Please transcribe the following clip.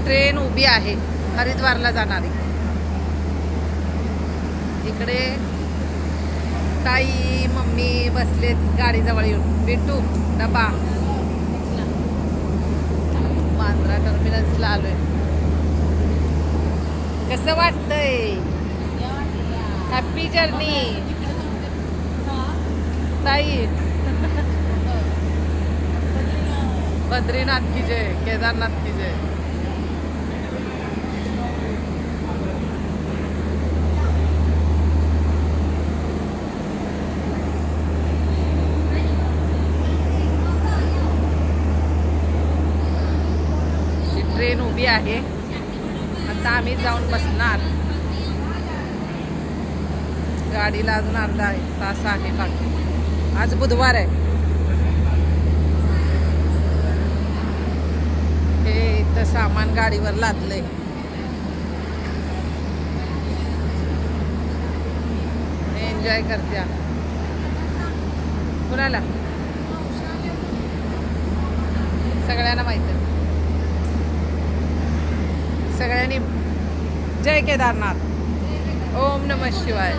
Train उभी आहे हरिद्वारला जाणारी. इकडे ताई मम्मी बसलेत गाडीजवळ येऊन. बिट्टू डबा बांद्रा टर्मिनल्सला आलोय. कसं वाटतंय? हॅपी जर्नी ताई. बद्रीनाथ की जय, केदारनाथ की जय. ट्रेन उभी आहे. आता आम्ही जाऊन बसणार. गाडीला अजून अर्धा तास आहे बाकी. आज बुधवार आहे. हे इथं सामान गाडीवर लादलंय. एन्जॉय करत्या. कुणाला? सगळ्यांना माहित आहे. सगळ्यांनी जय केदारनाथ. ओम नमः शिवाय.